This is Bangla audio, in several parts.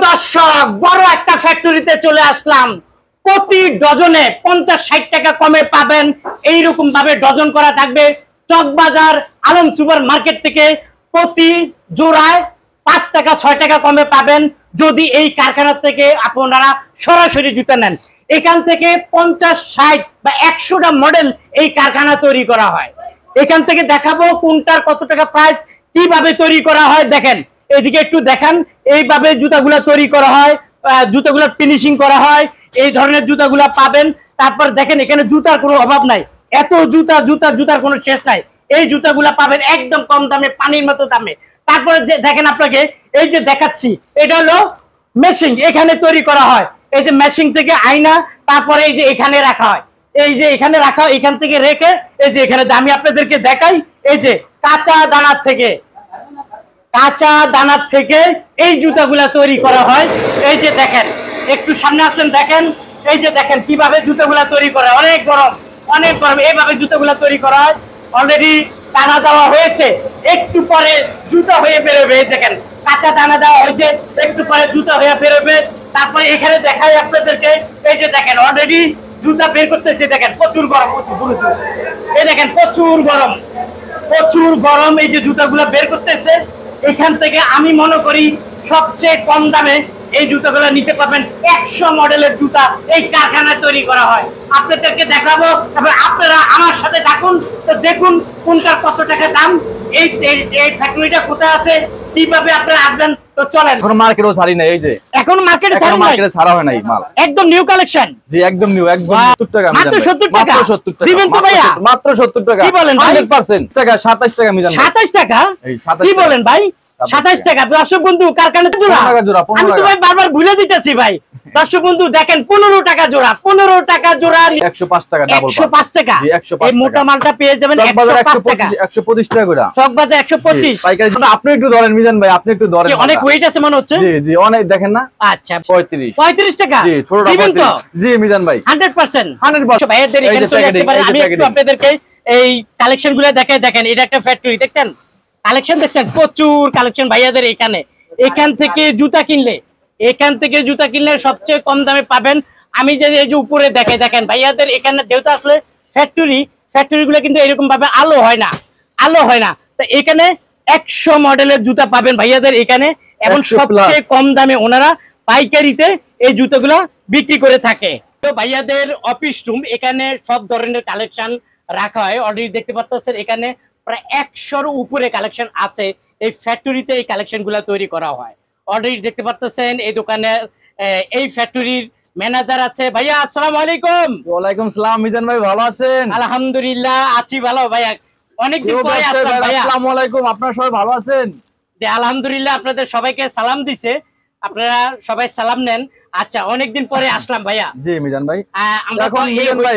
দর্শক বড় একটা ফ্যাক্টরিতে চলে আসলাম। প্রতি ডজনে 50-60 টাকা কমে পাবেন। এইরকম ভাবে ডজন করা থাকবে। চকবাজার আলম সুপার মার্কেট থেকে প্রতি জোড়ায় 5 টাকা 6 টাকা কমে পাবেন যদি এই কারখানা থেকে আপনারা সরাসরি জুতা নেন। এখান থেকে 50-60 বা 100টা মডেল এই কারখানা তৈরি করা হয়। এখান থেকে দেখাবো কোনটার কত টাকা প্রাইস, কিভাবে তৈরি করা হয়। দেখেন এদিকে একটু দেখান, এইভাবে জুতাগুলা তৈরি করা হয়, জুতাগুলা ফিনিশিং করা হয়। এই ধরনের জুতাগুলা পাবেন। তারপর দেখেন এখানে জুতার কোনো অভাব নাই, এত জুতার কোনো শেষ নাই। এই জুতাগুলা পাবেন একদম কম দামে, পানির মতো দামে। তারপরে যে দেখেন আপনাকে এই যে দেখাচ্ছি, এটা হলো মেশিং, এখানে তৈরি করা হয়। এই যে মেশিং থেকে আয়না, তারপরে এই যে এখানে রাখা হয়, এই যে এখানে রাখা হয়, এখান থেকে রেখে এই যে এখানে আমি আপনাদেরকে দেখাই। এই যে কাঁচা দানার থেকে এই জুতাগুলা তৈরি করা হয়। এই যে দেখেন, একটু সামনে আসেন, দেখেন এই যে দেখেন কিভাবে জুতাগুলা তৈরি করা হয়। অনেক গরম এইভাবে জুতাগুলা তৈরি করা হয়। অলরেডি দানা দেওয়া হয়েছে, একটু পরে জুতা হয়ে বেরোবে। এই দেখেন কাঁচা দানা দেওয়া হয়েছে, একটু পরে জুতা হয়ে বেরোবে। তারপরে এখানে দেখাই আপনাদেরকে, এই যে দেখেন অলরেডি জুতা বের করতেছে। দেখেন প্রচুর গরম, এই দেখেন প্রচুর গরম। এই যে জুতাগুলো বের করতেছে এখান থেকে। আমি মনে করি সবচেয়ে কম দামে এই জুতাগুলো নিতে পারবেন। 100 মডেলের জুতা এই কারখানায় তৈরি করা হয়। আপনাদেরকে দেখাবো, তারপর আপনারা আমার সাথে থাকুন, তো দেখুন কোনটার কত টাকা দাম, এই ফ্যাক্টরিটা কোথায় আছে, কিভাবে আপনারা আসবেন। তো চলেন। এখন মার্কেটও ছাড়ি নাই, এই যে এখন মার্কেটে ছাড়া হয় নাই মাল, একদম নিউ কালেকশন। জি একদম নিউ, একদম 70 টাকা, মাত্র 70 টাকা দিবেন তো ভাইয়া? মাত্র 70 টাকা। কি বলেন ভাই? 100% টাকা, 27 টাকা মিজান। 27 টাকা? এই 27 কি বলেন ভাই? 27 টাকা। দর্শক বন্ধু কারখানাতে জোড়া, আমি তো ভাই বারবার ভুলে দিতেছি ভাই। দর্শক বন্ধু দেখেন 15 টাকা জোড়া, 15 টাকা জোড়া 105 টাকা, ডাবল 105 টাকা। এই মোটা মালটা পেয়ে যাবেন 105 টাকা, 125 টাকা করে চকবাজার 125 পাইকারি। আপনি একটু ধরেন মিজান ভাই, আপনি একটু ধরেন। অনেক ওয়েট আছে মনে হচ্ছে। জি জি অনেক, দেখেন না। আচ্ছা 35 টাকা। জি ছোটটা 35। জি মিজান ভাই 100% ভাইয়াদের এখানে চলে আসতে পারে। আমি একটু আপনাদেরকে এই কালেকশনগুলো দেখাই। দেখেন এটা একটা ফ্যাক্টরি, দেখছেন কালেকশন, দেখছেন প্রচুর কালেকশন ভাইয়াদের এখানে। এখান থেকে জুতা কিনলে সবচেয়ে কম দামে পাবেন। আমি যে এই যে উপরে দেখেন ভাইয়াদের এখানে যেহেতু আসলে ফ্যাক্টরি গুলো কিন্তু এরকম ভাবে আলো হয় না, তো এখানে 100 মডেলের জুতা পাবেন ভাইয়াদের এখানে, এবং সবচেয়ে কম দামে ওনারা পাইকারিতে এই জুতাগুলো বিক্রি করে থাকে। তো ভাইয়াদের অফিস রুম, এখানে সব ধরনের কালেকশন রাখা হয়। অলরেডি দেখতে পাচ্ছেন এখানে প্রায় 100-র উপরে কালেকশন আছে। এই ফ্যাক্টরিতে এই কালেকশন গুলা তৈরি করা হয়। অলরেডি দেখতে পাচ্ছেন এই দোকানের এই ফ্যাক্টরির ম্যানেজার আছে। ভাইয়া আসসালামু আলাইকুম। ওয়ালাইকুম সালাম। মিজান ভাই ভালো আছেন? আলহামদুলিল্লাহ আছি ভালো ভাইয়া, অনেকদিন পরে আসলাম ভাইয়া। আসসালামু আলাইকুম, আপনারা সবাই ভালো আছেন? আলহামদুলিল্লাহ, আপনাদের সবাইকে সালাম দিছে, আপনারা সবাই সালাম নেন। আচ্ছা অনেকদিন পরে আসলাম ভাইয়া। জি মিজান ভাই, আমরা এখন মিজান ভাই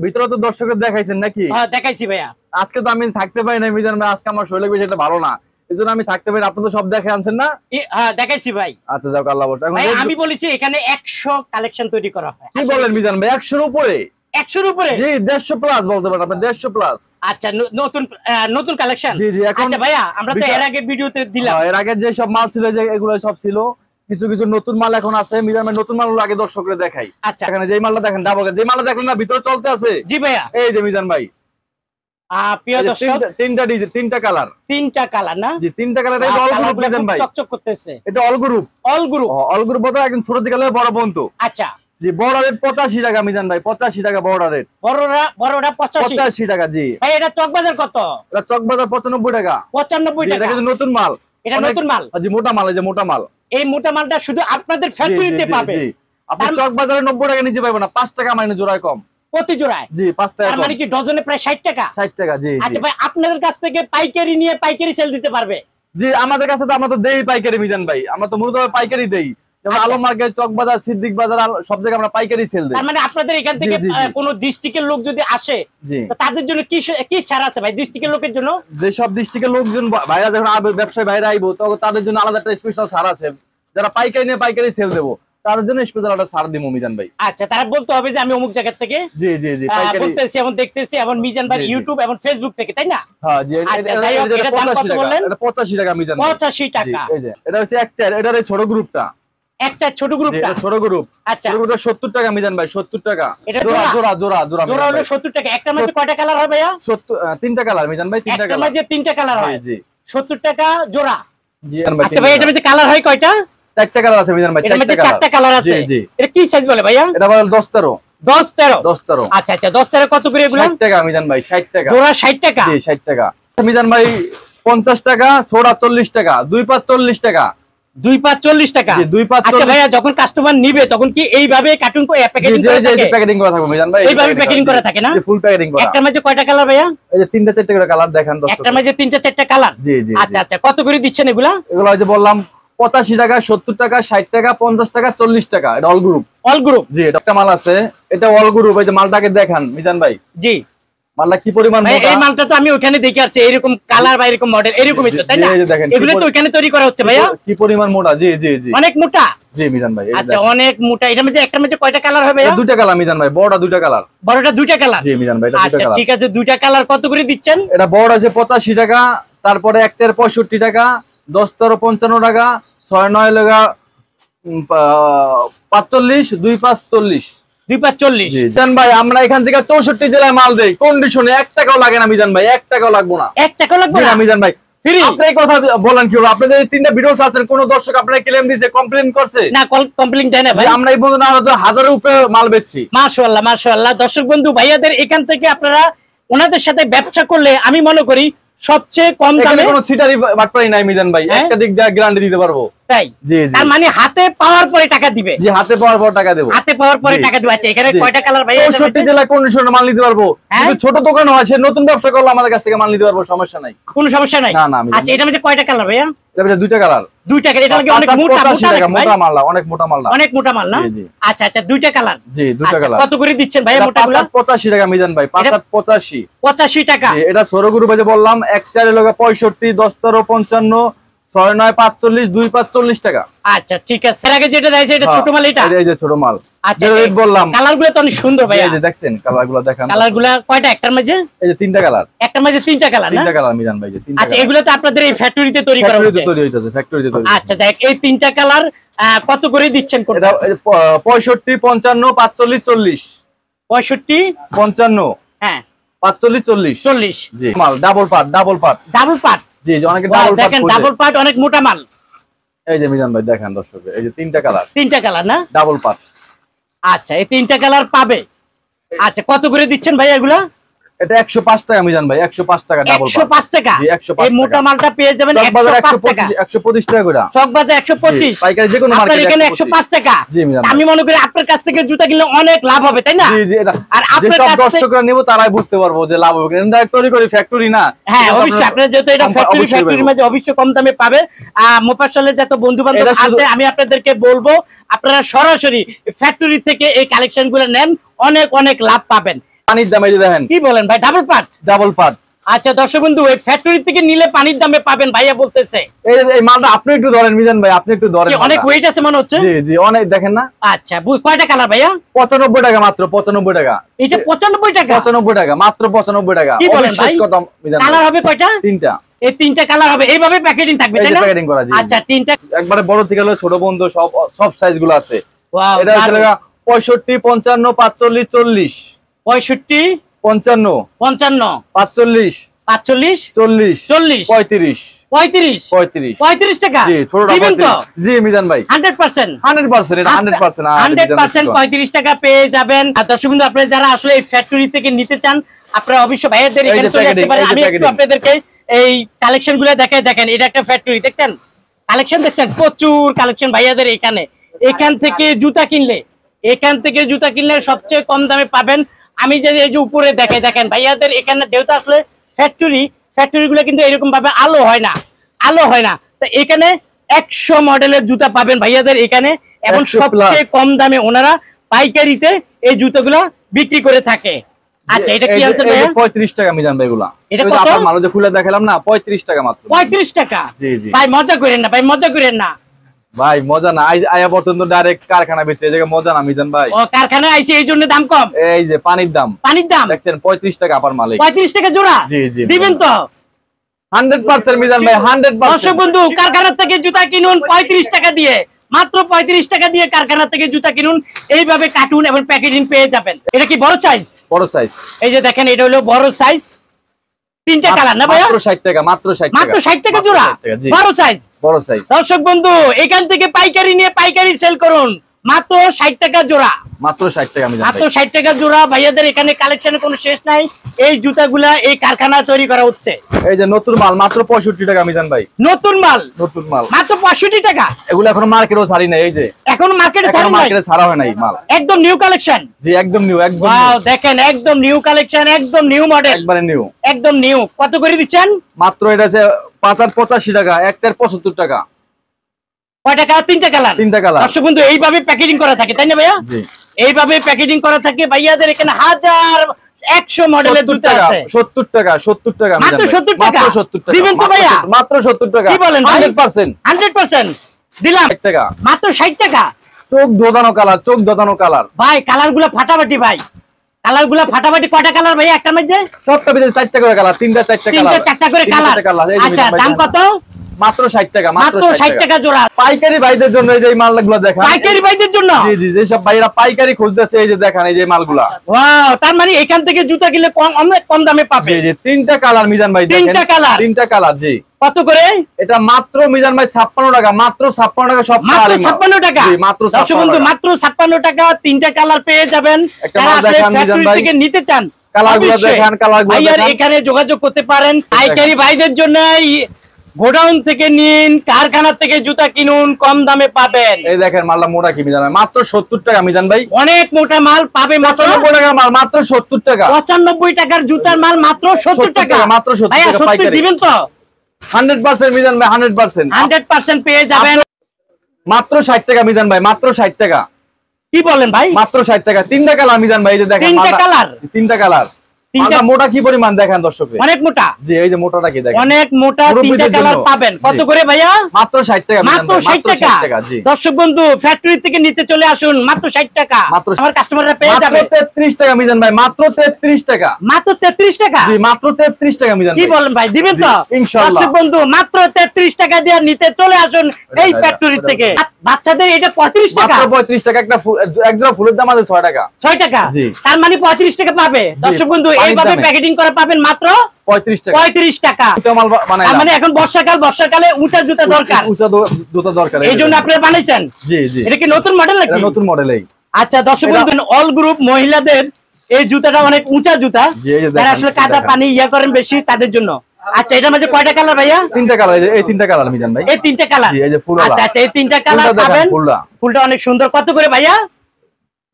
ভিতরে তো দর্শকদের দেখাইছেন নাকি? হ্যাঁ দেখাইছি ভাইয়া। আজকে তো আমি থাকতে পারি না মিজান ভাই, আজকে আমার শরীর বেশি একটা ভালো না, এজন্য আমি থাকতে পারি। আপনি তো সব দেখে আনছেন না? হ্যাঁ দেখাইছি ভাই। আচ্ছা যাও, আল্লাহ বড়। এখন আমি বলেছি এখানে 100 কালেকশন তৈরি করা হয়। কি বলেন মিজান ভাই, 100-র উপরে? 100-র উপরে? জি 150 প্লাস বলতে পারেন আপনি, 150 প্লাস। আচ্ছা নতুন কালেকশন। জি জি। এখন আচ্ছা ভাইয়া আমরা তো এর আগে ভিডিওতে দিলাম, এর আগে যে সব মাল ছিল যে এগুলো সব ছিল, কিছু নতুন মাল এখন আছে। মিজান ভাই নতুন মালগুলো আগে দর্শকদের দেখাই। আচ্ছা এখানে যে মালটা দেখেন, ডাবল যে মালটা দেখলেন না ভিতরে চলতে আছে। জি ভাইয়া। এই যে মিজান ভাই প্রিয় দর্শক, তিনটা ডিজাইন, তিনটা কালার না? জি তিনটা কালার। এই অল গ্রুপ মিজান ভাই, চকচক করতেছে। এটা অল গ্রুপ বলতে একদম ছোট থেকে বড় পর্যন্ত। আচ্ছা জি বড় রেট 85 টাকা মিজান ভাই, 85 টাকা বড় রেট। বড়টা 85 টাকা। জি ভাই এটা চকবাজার কত? এটা চকবাজার 95 টাকা। 95 টাকা। এটা কিন্তু নতুন মাল, এটা নতুন মাল। জি মোটা মাল, এই যে মোটা মাল। এই মোটা মালটা শুধু আপনাদের ফ্যাক্টরিতে পাবে। জি আপনি চকবাজারে 90 টাকা নিচে পাবেন না, 5 টাকা মানে জোড়ায় কম। প্রতি জোড়ায়? জি 5 টাকা। তার মানে কি ডজনে প্রায় 60 টাকা? 60 টাকা। জি আচ্ছা ভাই আপনাদের কাছ থেকে পাইকারি নিয়ে পাইকারি সেল দিতে পারবে? জি আমাদের কাছে তো আমরা তো দেই পাইকারি মিজান ভাই, আমরা তো মূলত পাইকারি দেই। যেমন আলম মার্কেট, চকবাজার, সিদ্দিক বাজার, সব জায়গায় আমরা পাইকারি সেল দেই। তার মানে আপনাদের এখান থেকে কোন ডিস্ট্রিক্টের লোক যদি আসে, তো তাদের জন্য কি ছাড় আছে ভাই ডিস্ট্রিক্টের লোকের জন্য? যে সব ডিস্ট্রিক্টের লোকজন ভাইরা যখন ব্যবসায়ী ভাইরা আইবো, তখন তাদের জন্য আলাদা একটা স্পেশাল ছাড় আছে। যারা পাইকারি নিয়ে পাইকারি সেল দেবো তাদের জন্য স্পেশাল একটা ছাড় দিব মিজান ভাই। আচ্ছা তারা বলতে হবে যে আমি অমুক জায়গা থেকে জি জি জি পাইকারি বলতেছি এবং দেখতেছি, এবং মিজান ভাই ইউটিউব এবং ফেসবুক থেকে, তাই না? হ্যাঁ জি। এটা দাম কত বললেন? এটা 85 টাকা মিজান। 85 টাকা। এই যে এটা হচ্ছে এক চার, এটার এই ছোট গ্রুপটা। একটা ছোট গ্রুপটা, ছোট গ্রুপ। আচ্ছা, ছোট গ্রুপটা 70 টাকা মিজান ভাই, 70 টাকা এটা জোড়া জোড়া জোড়া জোড়া জোড়া হলো 70 টাকা। একটা মাঝে কয়টা কালার হয় ভাইয়া? 70 তিনটা কালার মিজান ভাই, তিনটা একটা কালার। মাঝে তিনটা কালার হয়, জি 70 টাকা জোড়া। জি আচ্ছা ভাই, এটার মধ্যে কালার হয় কয়টা? চারটা কালার আছে মিজান ভাই, এটার মধ্যে চারটা কালার আছে। জি জি। এটা কি সাইজ বলে ভাইয়া? এটা বলে 10 13। 10 13। 10 13। আচ্ছা আচ্ছা, 10 13 কত করে এগুলো? 60 টাকা মিজান ভাই, 60 টাকা জোড়া 60 টাকা। জি 60 টাকা মিজান ভাই। 50 টাকা ছোড়া, 40 টাকা, 2 পাঁচ 40 টাকা, 2 5 40 টাকা। 2 5 আচ্ছা ভাইয়া, যখন কাস্টমার নিবে তখন কি এইভাবে কার্টুন করে প্যাকেটিং জি করা জি থাকে? প্যাকেটিং করা থাকবে মিজান ভাই, এইভাবে প্যাকেটিং করা থাকে না? ফুল প্যাকেটিং করা। একটা মাঝে কয়টা কালার ভাইয়া? এই যে 3টা 4টা করে কালার দেখেন দর্শক। একটা মাঝে 3টা 4টা কালার। জি জি। আচ্ছা আচ্ছা, কত করে দিচ্ছেন এগুলা? এগুলো ওই যে বললাম 85 টাকা, 70 টাকা, 60 টাকা, 50 টাকা, 40 টাকা। এটা অল গ্রুপ। All group. জি, এটা একটা মাল আছে, এটা অল গ্রুপ। এই যে মালটাকে দেখান মিজান ভাই, জি মালটা কি পরিমাণ ভাই, মোটা। এই মালটা তো আমি ওখানে দেখে আসছি, এরকম কালার বা এরকম মডেল এরকমই তো, তাই না? এই যে দেখেন, এগুলো তো ওখানে তৈরি করা হচ্ছে ভাইয়া। কি পরিমাণ মোটা। জি জি জি। অনেক মোটা। জি মিজান ভাই, এই যে আচ্ছা, দেখেন। অনেক মোটা। এটার মধ্যে একটা মধ্যে কয়টা কালার হবে ভাইয়া? দুইটা কালার মিজান ভাই, বড়টা দুইটা কালার। বড়টা দুইটা কালার। জি মিজান ভাই, এটা দুইটা আচ্ছা কালার। ঠিক আছে, দুইটা কালার কত করে দিচ্ছেন? এটা বড় আছে 85 টাকা, তারপরে 1 13 65 টাকা, 10 13 55 টাকা, 6 9 টাকা 45, 2 5 40। 2 5 40। জি মিজান ভাই, আমরা এখান থেকে 64 জেলায় মাল দেই, কন্ডিশনে 1 টাকাও লাগে না মিজান ভাই, 1 টাকাও লাগবে না। 1 টাকা লাগবে জি না? না মিজান ভাই, ফ্রি? আপনি এই কথা বলেন কি? আপনি যে 3টা ভিডিও ছাড়ছেন, কোন দর্শক আপনারা ক্লেম দিয়েছে, কমপ্লেইন করছে? না, কমপ্লেইন দেয় না ভাই। আমরা এই বন্ধু না, আমরা তো হাজারের উপরে মাল বেচছি। মাশাআল্লাহ মাশাআল্লাহ। দর্শক বন্ধু ভাইয়াদের এখান থেকে আপনারা ওনাদের সাথে ব্যবসা করলে আমি মনে করি সবচেয়ে কম এখানে দামে। কোনো সিটারি বাটপারি নাই মিজান ভাই, হ্যাঁ? একটা দিক দিয়ে গ্যারান্টি দিতে পারবো। তাই? জি জি। তার মানে হাতে পাওয়ার পরে টাকা দিবে? জি, হাতে পাওয়ার পর টাকা দেবো। হাতে পাওয়ার পরে জি। টাকা দিবে। আচ্ছা, এখানে জি। কয়টা কালার ভাইয়া? 64 জেলায় কন্ডিশনে মাল নিতে পারবো। হ্যাঁ? কিন্তু ছোট দোকান হয়, সে নতুন ব্যবসা করলে আমাদের কাছ থেকে মাল নিতে পারবো, সমস্যা নাই। কোনো সমস্যা নাই? না, না, আমি আচ্ছা, এটার মধ্যে কয়টা কালার ভাইয়া? এটা হচ্ছে দুইটা কালার। দুইটা কালার। এটা কি অনেক মোটা 85 মোটা টাকা, নাকি ভাই? মোটা মাল না, অনেক মোটা মাল না। অনেক মোটা মাল না? জি, জি। আচ্ছা আচ্ছা, দুইটা কালার। জি, দুইটা আচ্ছা, কালার। কত করে দিচ্ছেন ভাইয়া এটা মোটাগুলো? 85 টাকা মিজান ভাই, 85। 85 টাকা। জি, এটা ছোট গ্রুপে যে বললাম 1 4 65, 10 13 55, 6 9 45, 2 5 40 টাকা। আচ্ছা ঠিক আছে। এর আগে যেটা দিয়েছে এটা ছোট মাল, এটা? এই যে ছোট মাল। আচ্ছা, যে রেট বললাম, কালারগুলো তো অনেক সুন্দর ভাইয়া। এই যে দেখছেন কালারগুলো দেখান। কালারগুলো কয়টা একটার মাঝে? এই যে 3টা কালার। একটার মাঝে 3টা কালার না? 3টা কালার মিজান ভাই, যে 3টা। আচ্ছা, এগুলো তো আপনাদের এই ফ্যাক্টরিতে তৈরি করা ফ্যাক্টরিতে হচ্ছে? তৈরি হইতাছে, ফ্যাক্টরিতে তৈরি। আচ্ছা যাক, এই 3টা কালার কত করে দিচ্ছেন কোনটা? এটা 65 55 45 40। 65, 55 হ্যাঁ 45 40। 40। জি, মাল double part, double part. Double part. জি, যে অনেকে ডাবল পার্ট দেখেন, ডাবল পার্ট অনেক মোটা মাল। এই যে মিজান ভাই দেখেন দর্শক, এই যে 3টা কালার, 3টা কালার না? Double part. আচ্ছা, এই 3টা কালার পাবে। আচ্ছা, কত করে দিচ্ছেন ভাই এগুলা? এটা 105 টাকা মিজান ভাই, 105 টাকা ডাবল পার্ট। 105 টাকা। জি, 105 এই মোটা টাকা। মালটা পেয়ে যাবেন চকবাজার 105 টাকা। 125 টাকা করে। চকবাজার 125। জি, পাইকারি যে কোনো আপনার মার্কেটে এখানে 125 105 টাকা। জি, মিজান ভাই। আমি মনে করি আপনার কাছ থেকে জুতা কিনলে অনেক লাভ হবে, তাই না? জি জি, এটা আর যে আপনার সব কাছ থেকে- দর্শকরা নিব তারাই বুঝতে পারবো যে লাভ হবে কিনা। এটা তৈরি করি ফ্যাক্টরি না। হ্যাঁ এটা অবশ্যই, আপনারা যেহেতু এটা ফ্যাক্টরির অবশ্যই মাঝে অবশ্যই কম দামে পাবে। মোফাজ্জলের যত বন্ধু বান্ধব এটা শুধু- আছে আমি আপনাদেরকে বলবো আপনারা সরাসরি ফ্যাক্টরি থেকে এই কালেকশন গুলো নেন, অনেক অনেক লাভ পাবেন। পানির দাম এই যে দেখেন, কি বলেন ভাই? Double part? Double part. আচ্ছা দর্শক বন্ধু, এই ফ্যাক্টরি থেকে নিলে পানির দামে পাবেন ভাইয়া বলতেছে। এই মালটা আপনি একটু ধরেন মিজান ভাই, আপনি একটু ধরেন। কি অনেক মালটা। ওয়েট আছে মনে হচ্ছে? জি জি, অনেক দেখেন না। আচ্ছা, কয়টা কালার ভাইয়া? 95 টাকা মাত্র, 95 টাকা। এটা 95 টাকা? 95 টাকা মাত্র, 95 টাকা। কি বলেন অবিশ্বাস ভাই? কথা মিজান ভাই। কালার হবে কয়টা? 3টা। এই 3টা কালার হবে, এইভাবে প্যাকেটিং থাকবে এই তাই যে না? প্যাকেটিং করা, জি। আচ্ছা, 3টা। একবারে বড় থেকে হলো ছোট বন্ধু সব সব সাইজ গুলো আছে। ওয়াও, এটা হচ্ছে 65 55 45 40। 65, 55 55, 45 45, 40 40, 35 35, 35। 35 টাকা জি, ছোটটা দিবেন তো? 35। জি মিজান ভাই, 100%? 100% এটা 100%। 100% 35 টাকা পেয়ে যাবেন। আর দর্শক বন্ধু, আপনারা যারা আসলে এই ফ্যাক্টরি থেকে নিতে চান আপনারা অবশ্যই ভাইয়াদের এই যে এখানে চলে আসতে প্যাকেটিং, পারেন। এই যে আমি একটু প্যাকেটিং। আপনাদেরকে এই কালেকশন গুলো দেখাই। দেখেন, এটা একটা ফ্যাক্টরি, দেখছেন কালেকশন, দেখছেন প্রচুর কালেকশন ভাইয়াদের এখানে। এখান থেকে জুতা কিনলে সবচেয়ে কম দামে পাবেন। আমি যে এই যে উপরে দেখাই, দেখেন ভাইয়াদের এখানে যেহেতু আসলে ফ্যাক্টরি গুলো কিন্তু এরকম ভাবে আলো হয় না, তো এখানে 100 মডেলের জুতা পাবেন ভাইয়াদের এখানে। এবং 100 সবচেয়ে plus। কম দামে ওনারা পাইকারিতে এই জুতোগুলো বিক্রি করে থাকে। আচ্ছা, এটা কি এই যে- আনছেন এই যে ভাইয়া? 35 টাকা মিজান ভাই এগুলা। এটা ওই যে কত? আপনার মাল যে খুলে দেখালাম না, 35 টাকা মাত্র। 35 টাকা? জি, জি। ভাই মজা করেন না, ভাই মজা করেন না। ভাই মজা না, আয়া পর্যন্ত ডাইরেক্ট কারখানা ভিতরে, এই জায়গায় মজা না মিজান ভাই। ও, কারখানায় আইছে এই জন্য দাম কম? এই যে পানির দাম পানির দাম দেখছেন 35 টাকা আপার মালিক। 35 টাকা জোড়া? জি, জি। দিবেন তো? 100% মিজান ভাই, 100%। দর্শক বন্ধু, কারখানা থেকে জুতা কিনুন 35 টাকা দিয়ে, মাত্র 35 টাকা দিয়ে কারখানা থেকে জুতা কিনুন, এইভাবে কার্টুন এবং প্যাকেজিং পেয়ে যাবেন। এটা কি বড় সাইজ? বড় সাইজ। এই যে দেখেন, এটা হলো বড় সাইজ, তিনটা কালার না ভাইয়া? মাত্র 60 টাকা, মাত্র 60 টাকা, মাত্র 60 টাকা জোড়া, বড় সাইজ। বড় সাইজ। দর্শক বন্ধু, এখান থেকে পাইকারি নিয়ে পাইকারি সেল করুন, মাত্র 60 টাকা জোড়া, মাত্র 60 টাকা মিজান ভাই। মাত্র 60 টাকা জোড়া। ভাইয়াদের এখানে কালেকশনের কোনো শেষ নাই। এই জুতাগুলা এই কারখানা তৈরি করা হচ্ছে। এই যে নতুন মাল মাত্র 65 টাকা মিজান ভাই। নতুন মাল, নতুন মাল মাত্র 65 টাকা। এগুলো এখনো মার্কেটেও ছাড়ি নাই, এই যে এখন মার্কেটে ছাড়া নাই, মার্কেটে ছাড়া হয় নাই মাল, একদম নিউ কালেকশন। জি একদম নিউ, একদম ওয়াও, দেখেন একদম নিউ কালেকশন, একদম নিউ মডেল, একবারে নিউ, একদম নিউ। কত করে দিচ্ছেন? মাত্র এটা আছে 5 আর 85 টাকা, 1 4 75 টাকা। কয়টা কালার? তিনটা কালার। তিনটা কালার। দর্শক বন্ধু, এইভাবে প্যাকেজিং করা থাকে, তাই না ভাইয়া? জি, এইভাবে প্যাকেজিং করা থাকে। ভাইয়াদের এখানে 100 মডেলের জুতা আছে। 70 টাকা, 70 টাকা মিজান মাত্র ভাই। 70 টাকা? মাত্র 70 টাকা দিবেন তো ভাইয়া? মাত্র 70 টাকা। কি বলেন ভাই? 100% 100% দিলাম। 60 টাকা। মাত্র 60 টাকা। চোখ দোদানো কালার, চোখ দোদানো কালার ভাই কালারগুলো ফাটাফাটি ভাই, কালারগুলো ফাটাফাটি। কয়টা কালার ভাইয়া একটা মধ্যে? সবটা ভিতরে 4টা করে কালার, 3টা 4টা কালার, 3টা 4টা করে কালার। এই যে আচ্ছা, মিজান ভাই দাম জানেন। কত? মাত্র 60 টাকা, মাত্র 60 টাকা জোড়া। পাইকারি ভাইদের জন্য এই যে এই মালগুলো দেখেন, পাইকারি ভাইদের জন্য? জি জি, যে সব ভাইরা পাইকারি খুঁজতেছে, এই যে দেখেন এই যে মালগুলা। ওয়াও, তার মানে এখান থেকে জুতা কিনলে অনেক কম দামে পাবে। জি জি, 3টা কালার মিজান ভাই, দেখেন 3টা কালার। 3টা কালার। জি, কত করে? এটা মাত্র মিজান ভাই 56 টাকা, মাত্র 56 টাকা সব মাত্র কালারই মাল। 56 টাকা। জি, মাত্র দর্শক 56 বন্ধু, টাকা। মাত্র 56 টাকা 3টা কালার পেয়ে যাবেন। একটা যারা মাল আসলে দেখান মিজান ফ্যাক্টরি ভাই। থেকে নিতে চান, কালারগুলো অবশ্যই দেখান, কালারগুলো ভাইয়ার দেখান। এখানে যোগাযোগ করতে পারেন। পাইকারি ভাইদের জন্য গোডাউন থেকে নিন, কারখানা থেকে জুতা কিনুন, কম দামে পাবেন। এই দেখেন মালটা মোটা কি মিজান ভাই, মাত্র 70 টাকা মিজান ভাই। অনেক মোটা মাল পাবে মাত্র 95 টাকার মাল, মাত্র 70 টাকা। 95 টাকার জুতার মাল মাত্র 70 টাকা। মাত্র 70 ভাইয়া টাকা 70 পাইকারি। দিবেন তো? 100% মিজান ভাই, 100%। 100% পেয়ে যাবেন। মাত্র 60 টাকা মিজান ভাই, মাত্র 60 টাকা। কি বলেন ভাই? মাত্র 60 টাকা। 3টা কালার মিজান ভাই, এই যে দেখেন 3টা মালটা- কালার? 3টা কালার। মালটা মোটা কি পরিমাণ দেখেন দর্শককে। অনেক মোটা, জি, এই যে মোটাটা কি দেখেন, অনেক মোটা। 3টা মুরব্বিদের কালার জন্য। পাবেন। কত জি। করে ভাইয়া? মাত্র 60 টাকা মিজান মাত্র ভাই, 60 টাকা। জি। দর্শক বন্ধু, ফ্যাক্টরি থেকে নিতে চলে আসুন, মাত্র 60 টাকা। মাত্র আমার কাস্টমাররা পেয়ে মাত্র যাবে 33 টাকা মিজান ভাই, মাত্র 33 টাকা। মাত্র 33 টাকা। জি, মাত্র 33 টাকা মিজান কি ভাই। বলেন ভাই, দিবেন জি, তো? ইনশাআল্লাহ। দর্শক বন্ধু, মাত্র 33 টাকা দিয়ে নিতে চলে আসুন এই এটা, ফ্যাক্টরি এটা, থেকে। বাচ্চাদের এটা 35 টাকা। মাত্র 35 টাকা। একটা এক জোড়া ফুলের দাম আছে 6 টাকা। 6 টাকা। জি। তার মানে 35 টাকা পাবে। দর্শক বন্ধু, পানির এইভাবে দামে। প্যাকেজিং করে পাবেন মাত্র 35 টাকা। 35 টাকা। এটা মাল বানাইলাম। তার মানে এখন বর্ষাকালে উঁচা জুতা দরকার, উঁচা জুতা দরকার, এই জন্য আপনারা বানাইছেন। জি জি, এটা কি নতুন মডেল এটা নাকি? নতুন মডেল। এই আচ্ছা দর্শক বন্ধু, অল গ্রুপ মহিলাদের এই জুতাটা অনেক উঁচা জুতা, জি, এই যে যারা দেখেন, আসলে কাদা দেখেন। পানি করেন বেশি, তাদের জন্য। আচ্ছা, এটার মাঝে কয়টা কালার ভাইয়া? 3টা কালার, এই 3টা কালার মিজান ভাই। এই 3টা কালার। জি, এই যে ফুলওয়ালা। আচ্ছা আচ্ছা, এই 3টা কালার ফুলটা দেখেন, পাবেন। ফুলটা। ফুলটা অনেক সুন্দর। কত করে ভাইয়া?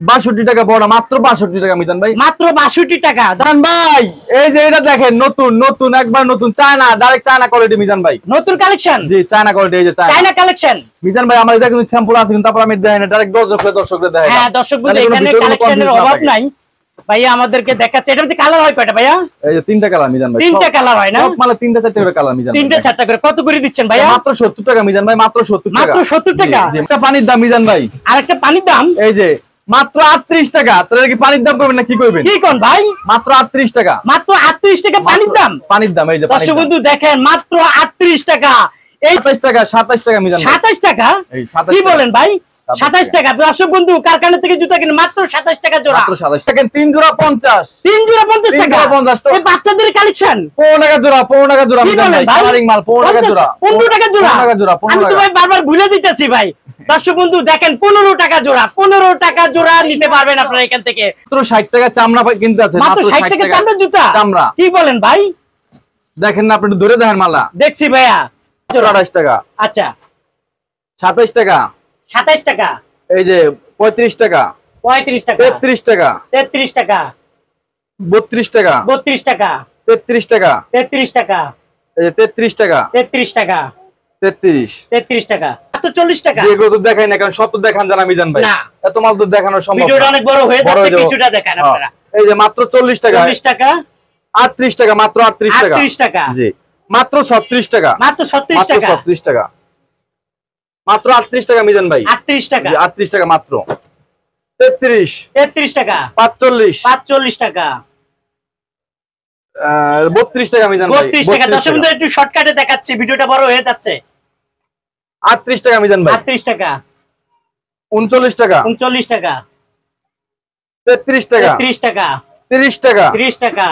62 টাকা বড়, মাত্র 62 টাকা মিজান ভাই। মাত্র 62 টাকা। দান ভাই, এই যে এটা দেখেন, নতুন নতুন একবার নতুন China, direct China quality Mizan ভাই। নতুন কালেকশন, জি, চায়না কোয়ালিটি, এই যে চায়না কালেকশন। মিজান ভাই আমার এটা কিন্তু স্যাম্পল আছে, কিন্তু তারপর আমি দেখাই না, ডাইরেক্ট দর্শকদের দেখাই। হ্যাঁ দর্শক বন্ধু, এখানে কালেকশনের অভাব নাই। ভাইয়া আমাদেরকে দেখাচ্ছে। এটার মধ্যে কালার হয় কয়টা ভাইয়া? এই যে 3টা কালার মিজান ভাই। 3টা কালার হয় না? সব মালে 3টা 4টা করে কালার মিজান ভাই। 3টা 4টা করে। কত করে দিচ্ছেন ভাইয়া? মাত্র 70 টাকা মিজান ভাই, মাত্র 70 টাকা। মাত্র 70 টাকা? জি, জি। একটা পানির দাম মিজান ভাই, আর একটা পানির দাম? এই যে মাত্র 38 টাকা। তাহলে কি পানির দাম করবেন না কি করবেন? কি কোন ভাই? মাত্র 38 টাকা। মাত্র 38 টাকা পানির দাম? পানির দাম, এই যে পানির দর্শক দাম। বন্ধু দেখেন, মাত্র 38 টাকা। এই 27 টাকা, 27 টাকা মিজান ভাই। 27 টাকা? এই 27 কি টাকা। বলেন ভাই? 27 27 টাকা। দর্শক বন্ধু, কারখানা থেকে জুতা কিনে মাত্র 27 টাকা জোড়া। মাত্র 27 টাকা। 3 জোড়া 50। 3 জোড়া 50 3 টাকা। জোড়া 50 টাকা। এই বাচ্চাদের কালেকশন। 15 টাকা জোড়া, 15 টাকা জোড়া কি মিজান বলেন ভাই। ভাই? কালারিং মাল 15 টাকা জোড়া। 15 টাকা জোড়া? 15 টাকা জোড়া, 15 আমি তো টাকা। ভাই বারবার ভুলে দিতেছি ভাই। দর্শক বন্ধু দেখেন, 15 টাকা জোড়া, 15 টাকা জোড়া নিতে পারবেন আপনারা এখান থেকে। মাত্র 60 টাকা চামড়া কিনতে আছে, মাত্র 60 টাকা চামড়া জুতা? চামড়া। কি বলেন ভাই? দেখেন না, আপনি একটু ধরে দেখেন মালা। দেখছি ভাইয়া। 28 টাকা, আচ্ছা, 27 টাকা, 27 টাকা, এই যে 35 টাকা, 35 টাকা, 33 টাকা, 33 টাকা, 32 টাকা, 32 টাকা, 33 টাকা, 33 টাকা, এই যে 33 টাকা, 33 টাকা, 33। 33 টাকা, মাত্র 40 টাকা। যেগুলো তো দেখাই না, কারণ সব তো দেখান জানা মিজান ভাই। না। এত মাল তো দেখানো সম্ভব ভিডিওটা না। অনেক বড় হয়ে বড় যাচ্ছে, হয়ে যাবে। কিছুটা দেখান হ্যাঁ। আপনারা। এই যে মাত্র 40 টাকা, 40 টাকা, 38 টাকা, মাত্র 38 টাকা, 38 টাকা, জি মাত্র 36 টাকা, মাত্র 36 মাত্র টাকা, 36 টাকা, মাত্র 38 টাকা মিজান ভাই। 38 টাকা, জি, 38 টাকা মাত্র। 33, 33 টাকা, 45, 45 টাকা, 32 টাকা মিজান ভাই। 32 টাকা। 32 দর্শক বন্ধু একটু শর্টকাটে দেখাচ্ছি, ভিডিওটা বড় হয়ে যাচ্ছে। 38 টাকা মিজান ভাই। 38 টাকা, 39 টাকা, 39 টাকা, 33 টাকা, 33 টাকা, 30 টাকা, 30 টাকা,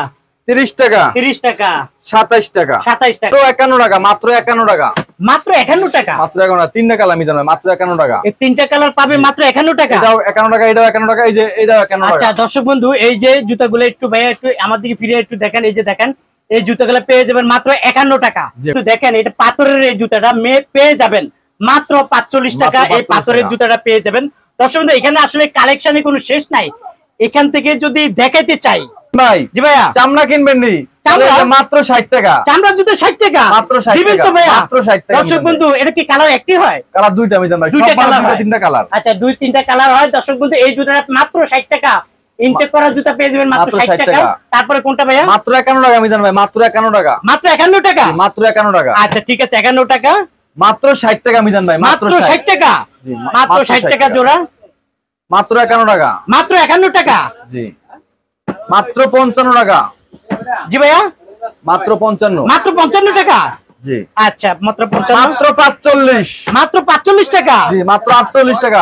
30 টাকা, 30 টাকা, 27 টাকা, 27 টাকা, 51 টাকা, মাত্র 51 টাকা, মাত্র 51 টাকা। মাত্র 51 টাকা। তিনটা কালার মিজান ভাই, মাত্র 51 টাকা। এই তিনটা কালার পাবে মাত্র 51 টাকা। এটাও 51 টাকা, এটাও 51 টাকা, এই যে এটাও 51 আচ্ছা টাকা। দর্শক বন্ধু, এই যে জুতাগুলো একটু ভাইয়া একটু আমার দিকে ফিরে একটু দেখেন, এই যে দেখেন এই জুতাগুলো পেয়ে যাবেন মাত্র 51 টাকা। জি। একটু দেখেন এটা পাথরের এই জুতাটা পেয়ে যাবেন মাত্র 45 টাকা। মাত্র এই 45 পাথরের টাকা। জুতাটা পেয়ে যাবেন। দর্শক বন্ধু, এখানে আসলে কালেকশনে কোনো শেষ নাই। এখান থেকে যদি দেখাইতে চাই ভাই জি ভাইয়া, চামড়া কিনবেন নি, চামড়া? তাহলে মাত্র 60 টাকা। চামড়ার জুতো 60 টাকা মাত্র 60 দিবেন টাকা, তো ভাইয়া? মাত্র 60 টাকা দর্শক মিজান বন্ধু, এটা কি কালার একটি হয়? কালার দুইটা মিজান ভাই, দুইটা সব মাল কালার দুইটা হয়। তিনটা কালার। আচ্ছা 2-3টা কালার হয়। দর্শক বন্ধু, এই জুতাটা মাত্র 60 টাকা। ইনটেক করা জুতা পেয়ে যাবেন মাত্র মাত্র 60 60 টাকা। টাকা। তারপরে কোনটা ভাইয়া? মাত্র 51 টাকা মিজান ভাই, মাত্র 51 টাকা, মাত্র 51 টাকা। মাত্র 51 টাকা, আচ্ছা ঠিক আছে, 51 টাকা, মাত্র 60 টাকা মিজান ভাই, মাত্র 60 টাকা, জি, মাত্র 60 টাকা জোড়া, মাত্র 51 টাকা, মাত্র 51 টাকা। জি, মাত্র 55 টাকা, জি ভাইয়া, মাত্র 55, মাত্র 55 টাকা। জি, আচ্ছা মাত্র 55, মাত্র 45, মাত্র 45 টাকা, জি, মাত্র 48 টাকা,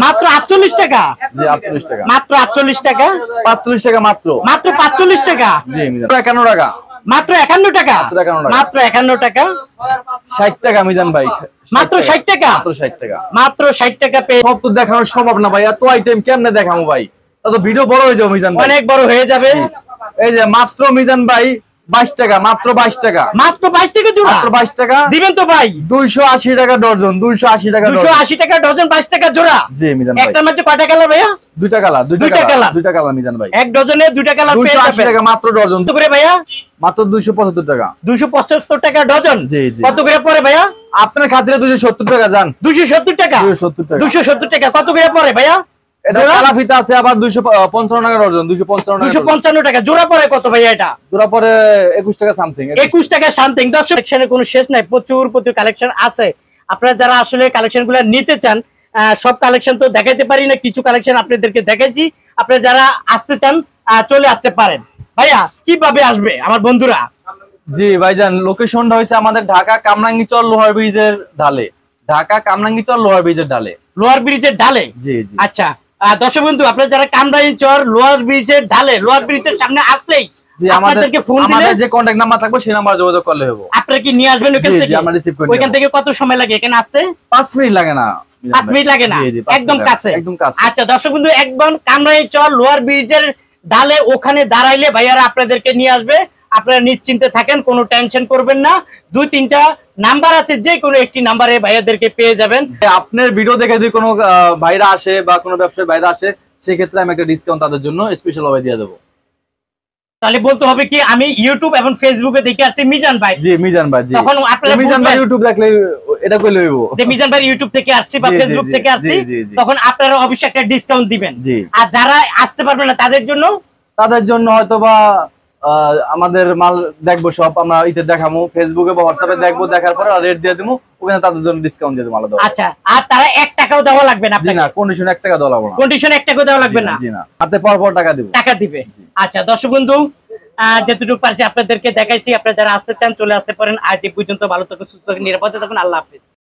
মাত্র 48 টাকা, জি, 48 টাকা, মাত্র 48 টাকা, 45 টাকা মাত্র, মাত্র 45 টাকা, জি মিজান, 51 টাকা, মাত্র 51 টাকা, মাত্র 51 টাকা। মাত্র 51 টাকা, 60 টাকা মিজান ভাই, মাত্র 60 টাকা, মাত্র 60 টাকা। মাত্র 60 টাকা পেয়ে সব তো দেখানো সম্ভব না ভাই, এত আইটেম কেমনে দেখাবো ভাই, তো ভিডিও বড় হয়ে যাবে মিজান ভাই। অনেক বড় হয়ে যাবে। এই যে মাত্র মিজান ভাই 22 টাকা, মাত্র 22 টাকা, মাত্র 22 টাকা জোড়া মাত্র 22 টাকা, দিবেন তো ভাই? 280 টাকা ডজন, 280 টাকা ডজন, 280 টাকা ডজন, 22 টাকা জোড়া। জি মিজান ভাই। একটা মাঝে কয়টা কালার ভাইয়া? দুইটা কালার, দুইটা কালার। দুইটা কালার মিজান ভাই, এক ডজনে দুইটা কালার পেয়ে 280 যাবেন। টাকা মাত্র ডজন, কত করে ভাইয়া? মাত্র 275 টাকা, 275 টাকা ডজন। জি, জি। কত করে পড়ে ভাইয়া? আপনার খাতিরে 270 টাকা যান, 270 টাকা, 270 টাকা। 270 টাকা। কত করে পড়ে ভাইয়া? এটা জোড়া? কালা ফিতা আছে আবার 255 টাকা ডজন, 255 টাকা ডজন। 255 টাকা জোড়া পড়ে কত ভাইয়া এটা? জোড়া পরে 21 টাকা সামথিং। 21 টাকা সামথিং। দর্শক কালেকশনের কোনো শেষ নাই, প্রচুর কালেকশন আছে। আপনারা যারা আসলে কালেকশনগুলো নিতে চান, সব কালেকশন তো দেখাইতে পারি না, কিছু কালেকশন আপনাদেরকে দেখাইছি। আপনারা যারা আসতে চান চলে আসতে পারেন। ভাইয়া কিভাবে আসবে আমার বন্ধুরা? জি ভাইজান, লোকেশনটা হয়েছে আমাদের ঢাকা কামরাঙ্গীচর লোহার ব্রিজের ঢালে, ঢাকা কামরাঙ্গীচর লোহার ব্রিজের ঢালে। লোহার ব্রিজের ঢালে? জি, জি। আচ্ছা দর্শক বন্ধু, আপনারা যারা কামরাঙ্গীচর লোহার ব্রিজের ঢালে, লোহার ব্রিজের সামনে আসলেই জি, আপনাদেরকে ফোন দিলে আমাদের যে কন্টাক্ট নাম্বার থাকবে সেই নাম্বার যোগাযোগ করলে হবে। আপনারা কি নিয়ে আসবেন ওখান জি, জি, থেকে? আমরা রিসিভ করে ওইখান নেব। থেকে কত সময় লাগে এখানে আসতে? 5 মিনিট লাগে না, 5 মিনিট লাগে না, জি, জি, 5 একদম মিনিট কাছে। লাগে, একদম কাছে। আচ্ছা দর্শক বন্ধু, একদম কামরাঙ্গীচর লোহার ব্রিজের ঢালে ওখানে দাঁড়াইলে ভাইয়ারা আপনাদেরকে নিয়ে আসবে। আপনারা নিশ্চিন্তে থাকেন, কোনো টেনশন করবেন না। 2-3টা নাম্বার আছে, যে কোনো একটি নাম্বারে ভাইয়াদেরকে পেয়ে যাবেন। আপনার ভিডিও দেখে যদি কোনো ভাইরা আসে বা কোনো ব্যবসায়ী ভাইরা আসে, সেক্ষেত্রে আমি একটা ডিসকাউন্ট তাদের জন্য স্পেশাল ভাবে দিয়ে দেবো। তাহলে বলতে হবে কি আমি ইউটিউব এবং ফেসবুকে দেখে আসছি মিজান ভাই, জি মিজান ভাই, জি। তখন আপনারা মিজান ভাই বুঝবেন ইউটিউব দেখলে এটা কইলে হইব যে মিজান ভাই ইউটিউব থেকে আসছি বা জি, জি, ফেসবুক জি, থেকে আসছি, জি, জি, জি। তখন আপনারা অবশ্যই একটা ডিসকাউন্ট দিবেন। জি। আর যারা আসতে পারবেন না তাদের জন্য হয়তো বা আমাদের মাল দেখবো, সব আমরা ইতে দেখাবো, ফেসবুকে বা হোয়াটসঅ্যাপে দেখবো, দেখার পরে রেট দিয়ে দেবো, ওখানে তাদের জন্য ডিসকাউন্ট দিয়ে দেবো আলাদা। আচ্ছা, আর তারা 1 টাকাও দেওয়া লাগবে না জি আপনাকে? না, কন্ডিশন 1 টাকা দেওয়া লাগবে না, কন্ডিশন 1 টাকাও দেওয়া লাগবে না? জি না, হাতে পর টাকা দিব, টাকা দিবে। জি। আচ্ছা দর্শক বন্ধু, যতটুকু পারছি আপনাদেরকে দেখাইছি। আপনারা যারা আসতে চান চলে আসতে পারেন। আজ এই পর্যন্ত, ভালো থাকুন, সুস্থ থাকুন, নিরাপদে থাকুন। আল্লাহ হাফেজ।